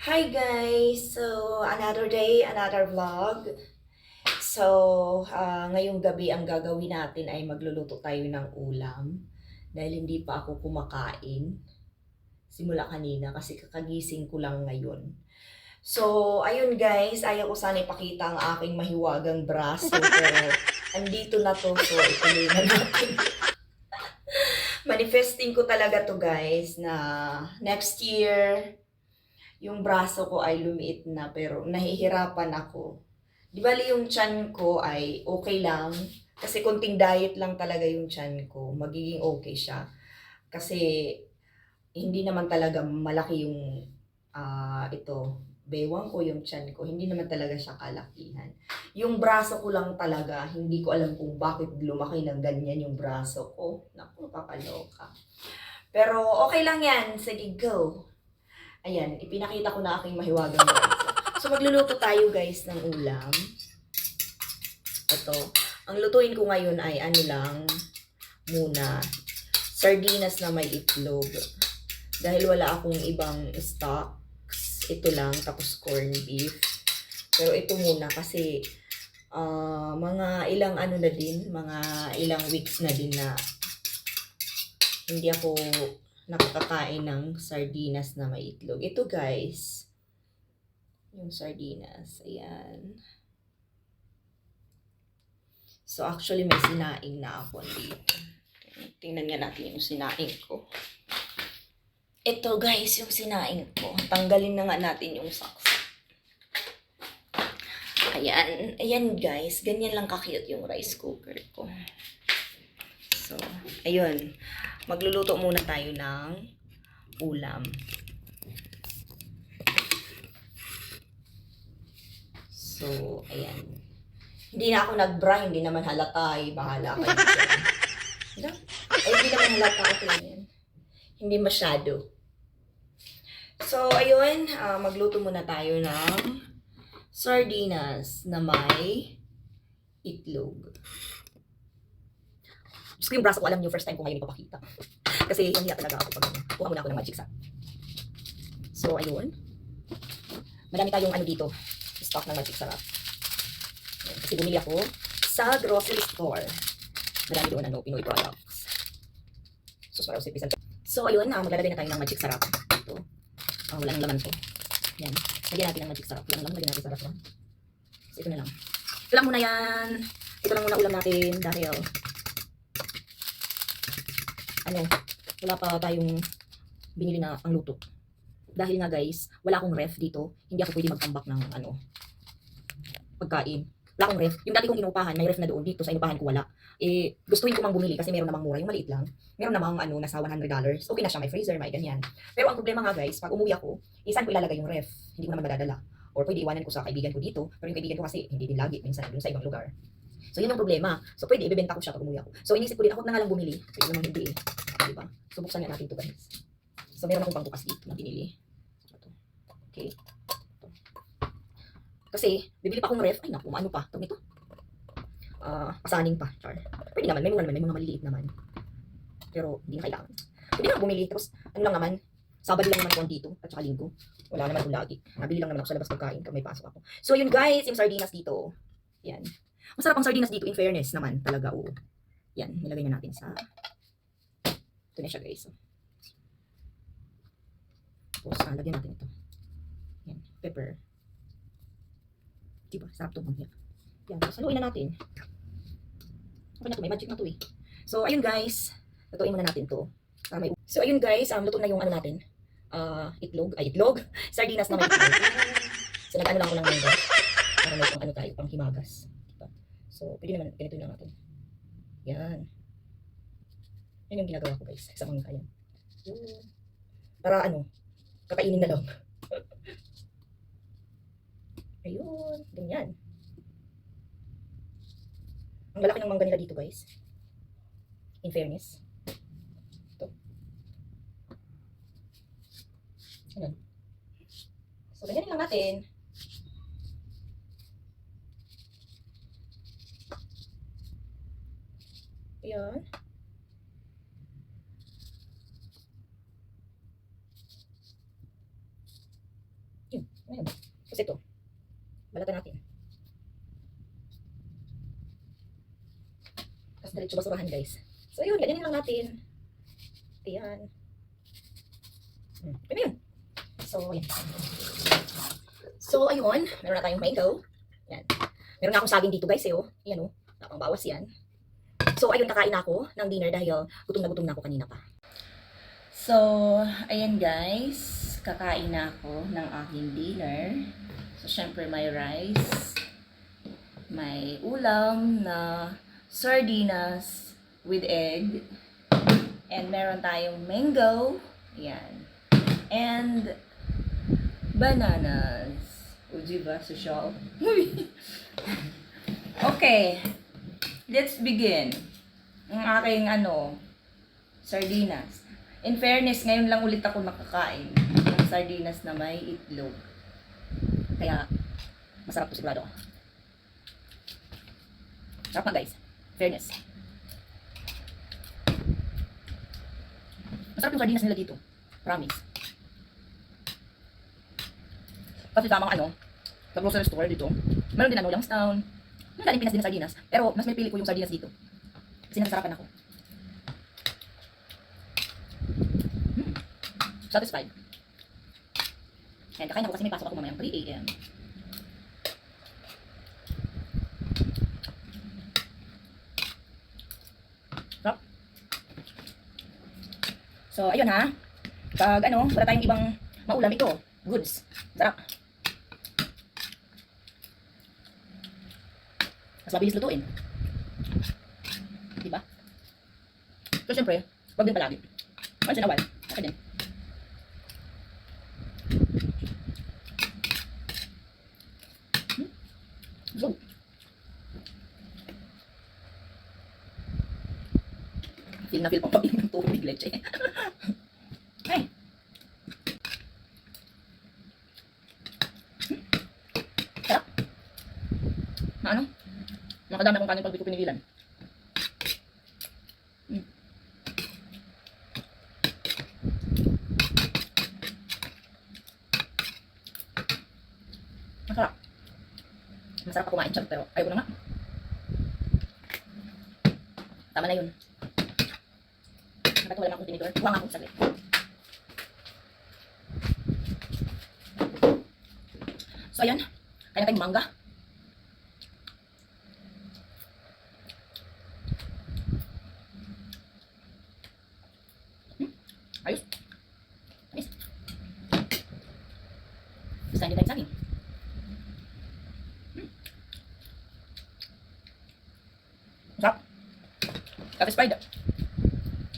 Hi guys! So, another day, another vlog. So, ngayong gabi ang gagawin natin ay magluluto tayo ng ulam. Dahil hindi pa ako kumakain. Simula kanina kasi kakagising ko lang ngayon. So, ayun guys, ayaw ko sana ipakita ang aking mahiwagang braso. Pero, andito na to. So, ituloy na natin. Manifesting ko talaga to guys na next year, yung braso ko ay lumiit na pero nahihirapan ako. Di bali yung tiyan ko ay okay lang. Kasi konting diet lang talaga yung tiyan ko. Magiging okay siya. Kasi hindi naman talaga malaki yung ito. Bewang ko yung tiyan ko. Hindi naman talaga siya kalakihan. Yung braso ko lang talaga, hindi ko alam kung bakit lumaki ng ganyan yung braso ko. Naku, kakaloka. Pero okay lang yan. Sige, go. Ayan, ipinakita ko na aking mahiwagang braso. So, magluluto tayo guys ng ulam. Ito. Ang lutuin ko ngayon ay ano lang muna. Sardinas na may itlog. Dahil wala akong ibang stocks. Ito lang. Tapos corned beef. Pero ito muna kasi mga ilang ano na din. Mga ilang weeks na din na hindi ako nakakakain ng sardinas na may itlog. Ito guys. Yung sardinas. Ayan. So, actually, may sinaing na ako dito. Tingnan nga natin yung sinaing ko. Ito, guys, yung sinaing ko. Tanggalin na nga natin yung saksa. Ayan. Ayan, guys. Ganyan lang ka-cute yung rice cooker ko. So, ayun. Magluluto muna tayo ng ulam. So, ayan. Hindi na ako nag-bra, hindi naman halata. Ay, bahala kayo dyan. Ay, hindi naman halata. Okay lang yan. Hindi masyado. So, ayun. Magluto muna tayo ng sardinas na may itlog. Gusto ko yung braso ko, alam niyo, first time ko ngayon ipapakita. Kasi hindi talaga ako pag kuha muna ako ng magic sarap. So, ayun. Madami tayong ano dito, stock ng magic sarap. Ayan, kasi bumili ako sa grocery store. Madami doon ano, Pinoy products. So, so ayun, maglalagay na tayo ng magic sarap. Ito. Walang laman to. Yan. Lagyan natin ng magic sarap. Yan lang, lagyan natin sarap lang. So, ito na lang. Ito lang muna yan. Ito lang muna ulam natin dahil ano, wala pa tayong binili na ang luto. Dahil nga guys, wala akong ref dito. Hindi ako pwede magtambak ng ano, pagkain. Wala akong ref. Yung dati kong inuupahan, may ref na doon. Dito sa inuupahan ko wala. Eh, gustuhin ko mang bumili kasi meron namang mura. Yung maliit lang. Meron namang ano, nasa $100. Okay na siya, may freezer, may ganyan. Pero ang problema nga guys, pag umuwi ako, saan ko ilalagay yung ref? Hindi ko naman madadala. Or pwede iwanan ko sa kaibigan ko dito. Pero yung kaibigan ko kasi hindi din lagi. Minsan doon sa ibang lugar. So yun ang problema. So pwede ibebenta ko siya pag umuwi ako. So inisip ko din, ako na nga lang bumili. Pwede naman hindi eh. Diba? So buksan nga natin ito guys. So meron akong pangbukas dito na binili. Okay. Kasi, bibili pa akong ref. Ay, naku, ano pa? Itong ito. Pasaning pa. Char. Pwede naman. May mga maliliit naman. Pero, hindi na kailangan. Pwede na bumili. Tapos, ano lang naman, Sabado lang naman ako dito. At saka linggo. Wala naman akong lagi. Nabili lang naman ako sa labas pagkain pag may pasok ako. So, yun guys, yung sardinas dito. Yan. Masarap ang sardinas dito in fairness naman. Talaga, oo. Yan, nilagay na natin sa... Ito na siya guys. Tapos, lagyan natin ito. Yan, pepper. Diba? Sarap ito. Yan, tapos haluin na natin. Okay na to, may magic na to eh. So, ayun guys. Lutuin muna natin to. So, ayun guys, luto na yung ano natin. Itlog. Sardinas na may itlog. So, nag-ano lang ako ng mango. Para may pang ano tayo, pang himagas. Diba? So, pwede naman, ganito lang natin. Yan. Yan yung ginagawa ko guys, sa mangga yan. Para ano, kakainin na lang. Ayun, ganyan. Ang lalaki ng mangga nila dito guys. In fairness. Ito. Ayan. So, ganyan lang natin. Ayan. Yun. Ayun. Tapos ito. Balatan natin. Tapos diretso basurahan guys. So yun, ganyan lang natin. Ayan. Okay na yun. So, ayan. So, ayun. Meron na tayong mango. Yan. Meron na akong saging dito guys eh oh. Ayan oh. Tapang bawas yan. So, ayun, kakain ako ng dinner dahil gutom na ako kanina pa. So, ayan guys. Kakain na ako ng aking dinner. So, syempre may rice. May ulam na sardinas with egg. And meron tayong mango. Ayan. And bananas. O, diba? Social. Okay. Let's begin. Ang aking sardinas. In fairness, ngayon lang ulit ako nakakain ng sardinas na may itlog. Kaya, masarap to sigurado. Sarap na guys. Fairness. Masarap yung sardinas nila dito. Promise. Kasi tamang sa grocery store dito, meron din Youngstown. May galing Pinas din na sardinas. Pero mas may pili ko yung sardinas dito. Kasi nasasarapan ako. Satisfied. And kakain ako kasi may pasok ako mamayang 3 AM. Sarap. So, ayun ha. Pag wala tayong ibang maulam ito. Goods. Sarap. Mas mabilis lutuin. Diba? So, syempre, wag din palagi. Once in a while. Okay din. So, feel na feel pang pag-inom ng tubig, leche. Ay! Sarap! Nakadami akong kanin pag di ko pinigilan. Masarap. Masarap ako kumain siya, pero ayaw ko na nga. Tama na yun. Nakita wala na akong tinidor. Kuha nga akong saglit. So, ayan. Kaya na tayong mangga. Ayos. Ayos. Basta hindi tayong saging. Sarap. Satisfied.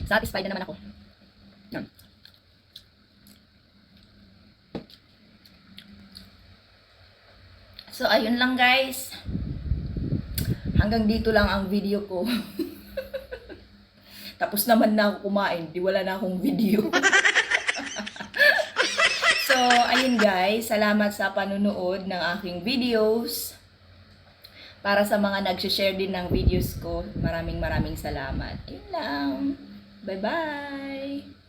Satisfied na naman ako. Yan. So, ayun lang guys. Hanggang dito lang ang video ko. Tapos naman na ako kumain. Di wala na akong video. So, ayun guys. Salamat sa panunood ng aking videos. Para sa mga nag-share din ng videos ko, maraming salamat. Yun lang. Bye-bye!